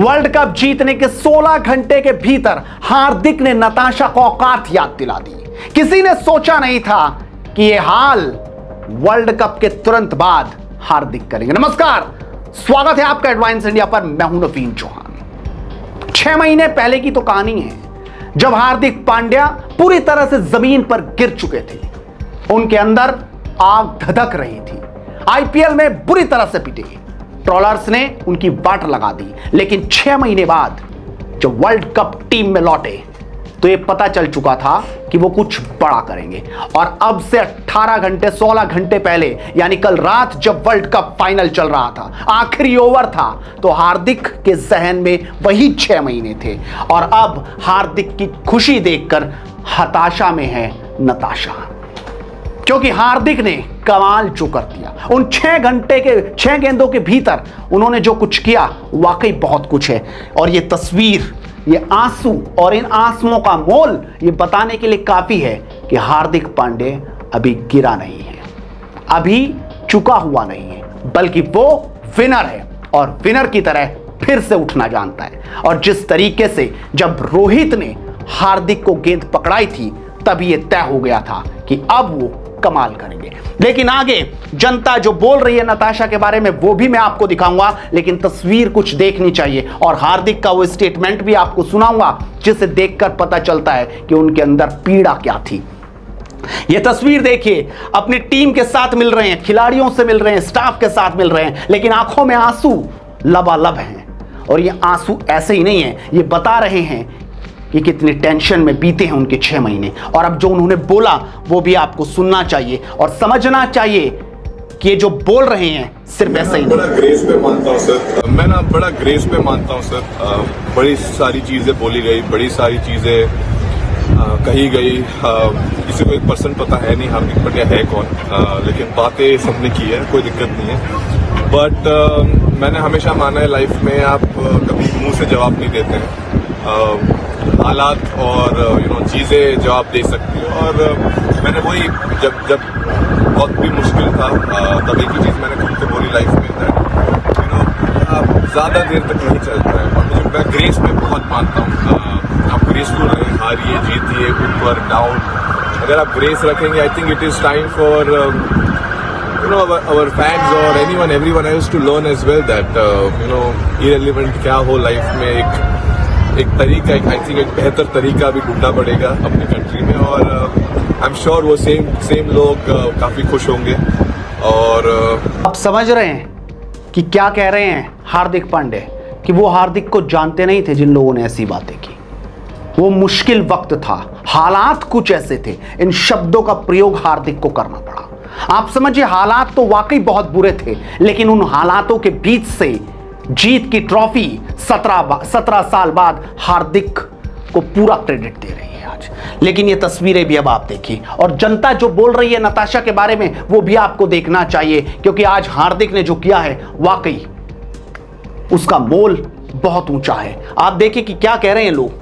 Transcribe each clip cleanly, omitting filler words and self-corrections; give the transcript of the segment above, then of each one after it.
World cup जीतने के 16 घंटे के भीतर हार्दिक ने नताशा को औकात याद दिला दी। किसी ने सोचा नहीं था कि यह हाल वर्ल्ड कप के तुरंत बाद हार्दिक करेंगे। नमस्कार, स्वागत है आपका एडवांस इंडिया पर। मैं हूं नवीन चौहान। 6 महीने पहले की तो कहानी है जब हार्दिक पांड्या पूरी तरह से जमीन पर गिर चुके थे। उनके अंदर आग धधक रही थी। आईपीएल में बुरी तरह से पिटे। ट्रोलर्स ने उनकी वाट लगा दी, लेकिन 6 महीने बाद जब वर्ल्ड कप टीम में लौटे तो यह पता चल चुका था कि वो कुछ बड़ा करेंगे। और अब से 16 घंटे पहले, यानी कल रात जब वर्ल्ड कप फाइनल चल रहा था, आखिरी ओवर था, तो हार्दिक के जहन में वही 6 महीने थे। और अब हार्दिक की खुशी देखकर हताशा में है नताशा, क्योंकि हार्दिक ने कमाल जो कर दिया। उन 6 गेंदों के भीतर उन्होंने जो कुछ किया वाकई बहुत कुछ है। और ये तस्वीर, ये आंसू और इन आंसुओं का मोल ये बताने के लिए काफी है कि हार्दिक पांड्या अभी गिरा नहीं है, अभी चुका हुआ नहीं है, बल्कि वो विनर है और विनर की तरह फिर से उठना जानता है। और जिस तरीके से जब रोहित ने हार्दिक को गेंद पकड़ाई थी, तब ये तय हो गया था कि अब वो कमाल करेंगे। लेकिन आगे जनता जो बोल रही है नताशा के बारे में, वो भी मैं आपको दिखाऊंगा, लेकिन तस्वीर कुछ देखनी चाहिए। और हार्दिक का वो स्टेटमेंट भी आपको सुनाऊंगा, जिसे देखकर पता चलता है कि उनके अंदर पीड़ा क्या थी। ये तस्वीर देखिए, अपनी टीम के साथ मिल रहे हैं, खिलाड़ियों से मिल रहे हैं, स्टाफ के साथ मिल रहे हैं, लेकिन आंखों में आंसू लबालब हैं। और ये आंसू ऐसे ही नहीं है, ये बता रहे हैं कि कितनी टेंशन में बीते हैं उनके 6 महीने। और अब जो उन्होंने बोला वो भी आपको सुनना चाहिए और समझना चाहिए कि ये जो बोल रहे हैं सिर्फ ऐसे ही बड़ा ग्रेस पे मानता हूँ सर। मैं ना बड़ा ग्रेस पे मानता हूँ सर। बड़ी सारी चीजें बोली गई, बड़ी सारी चीजें कही गई। किसी को 1% पता है नहीं हार्दिक पांड्या है कौन, लेकिन बातें सबने की है, कोई दिक्कत नहीं है। बट मैंने हमेशा माना है लाइफ में आप कभी मुंह से जवाब नहीं देते हैं, हालात और चीजें जवाब दे सकती हो। और मैंने वही जब बहुत भी मुश्किल था, तब एक ही चीज मैंने खुद को बोली लाइफ में, आप ज्यादा देर तक नहीं चल पाए। और मुझे मैं ग्रेस में बहुत मानता हूँ। आप ग्रेसफुल रहें, हारिए जीतिए, ऊपर डाउन, अगर आप ग्रेस रखेंगे, I think it is time for our fans or everyone else to learn as well that irrelevant क्या हो लाइफ में, एक तरीका, आई थिंक एक बेहतर तरीका भी ढूंढना पड़ेगा अपनी कंट्री में। और आई एम श्योर वो सेम लोग काफी खुश होंगे। और आप समझ रहे हैं कि क्या कह रहे हैं हार्दिक पांड्या, कि वो हार्दिक को जानते नहीं थे जिन लोगों ने ऐसी बातें की। वो मुश्किल वक्त था, हालात कुछ ऐसे थे, इन शब्दों का प्रयोग हार्दिक को करना पड़ा। आप समझिए, हालात तो वाकई बहुत बुरे थे, लेकिन उन हालातों के बीच से जीत की ट्रॉफी 17 साल बाद हार्दिक को पूरा क्रेडिट दे रही है आज। लेकिन ये तस्वीरें भी अब आप देखिए, और जनता जो बोल रही है नताशा के बारे में, वो भी आपको देखना चाहिए, क्योंकि आज हार्दिक ने जो किया है वाकई उसका मोल बहुत ऊंचा है। आप देखिए कि क्या कह रहे हैं लोग।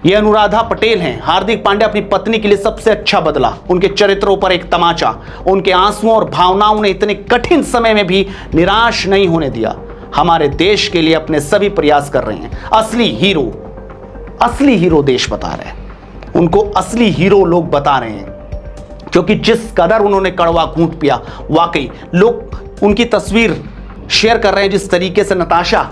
ये अनुराधा पटेल हैं। हार्दिक पांड्या अपनी पत्नी के लिए सबसे अच्छा बदला, उनके चरित्रों पर एक तमाचा, उनके आंसुओं और भावनाओं ने इतने कठिन समय में भी निराश नहीं होने दिया। हमारे देश के लिए अपने सभी प्रयास कर रहे हैं। असली हीरो देश बता रहे हैं, उनको असली हीरो लोग बता रहे हैं, क्योंकि जिस कदर उन्होंने कड़वा घूंट पिया, वाकई लोग उनकी तस्वीर शेयर कर रहे हैं। जिस तरीके से नताशा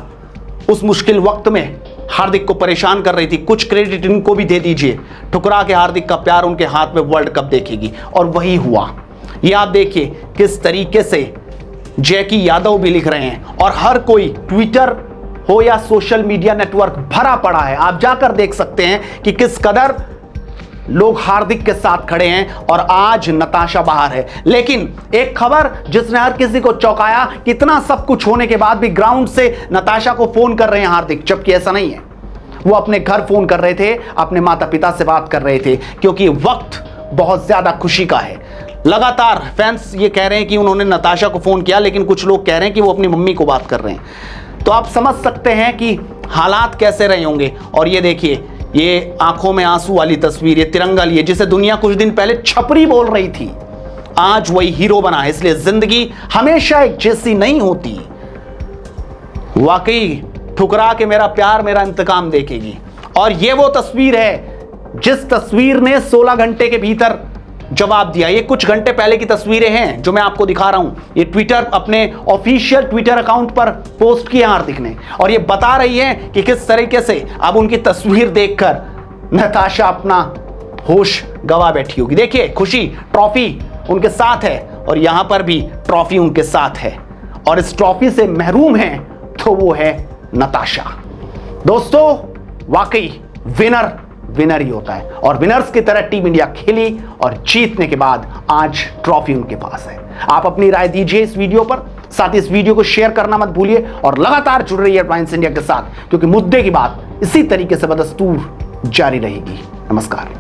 उस मुश्किल वक्त में हार्दिक को परेशान कर रही थी, कुछ क्रेडिट इनको भी दे दीजिए। ठुकरा के हार्दिक का प्यार उनके हाथ में वर्ल्ड कप देखेगी, और वही हुआ। ये आप देखिए किस तरीके से जैकी यादव भी लिख रहे हैं, और हर कोई, ट्विटर हो या सोशल मीडिया नेटवर्क भरा पड़ा है। आप जाकर देख सकते हैं कि किस कदर लोग हार्दिक के साथ खड़े हैं। और आज नताशा बाहर है, लेकिन एक खबर जिसने हर किसी को चौंकाया, कितना सब कुछ होने के बाद भी ग्राउंड से नताशा को फोन कर रहे हैं हार्दिक, जबकि ऐसा नहीं है। वो अपने घर फोन कर रहे थे, अपने माता पिता से बात कर रहे थे, क्योंकि वक्त बहुत ज्यादा खुशी का है। लगातार फैंस ये कह रहे हैं कि उन्होंने नताशा को फोन किया, लेकिन कुछ लोग कह रहे हैं कि वो अपनी मम्मी को बात कर रहे हैं। तो आप समझ सकते हैं कि हालात कैसे रहे होंगे। और ये देखिए, ये आंखों में आंसू वाली तस्वीर, ये तिरंगा लिए, जिसे दुनिया कुछ दिन पहले छपरी बोल रही थी, आज वही हीरो बना है। इसलिए जिंदगी हमेशा एक जैसी नहीं होती। वाकई ठुकरा के मेरा प्यार मेरा इंतकाम देखेगी। और ये वो तस्वीर है जिस तस्वीर ने 16 घंटे के भीतर जवाब दिया। ये कुछ घंटे पहले की तस्वीरें हैं जो मैं आपको दिखा रहा हूं। ये ट्विटर अपने ऑफिशियल ट्विटर अकाउंट पर पोस्ट किया हार्दिक ने, और ये बता रही है कि किस तरीके से अब उनकी तस्वीर देखकर नताशा अपना होश गवा बैठी होगी। देखिए, खुशी ट्रॉफी उनके साथ है और यहां पर भी ट्रॉफी उनके साथ है, और इस ट्रॉफी से महरूम है तो वो है नताशा। दोस्तों, वाकई विनर विनर ही होता है, और विनर्स की तरह टीम इंडिया खेली और जीतने के बाद आज ट्रॉफी उनके पास है। आप अपनी राय दीजिए इस वीडियो पर, साथ ही इस वीडियो को शेयर करना मत भूलिए और लगातार जुड़ रहिए हेडलाइंस इंडिया के साथ, क्योंकि मुद्दे की बात इसी तरीके से बदस्तूर जारी रहेगी। नमस्कार।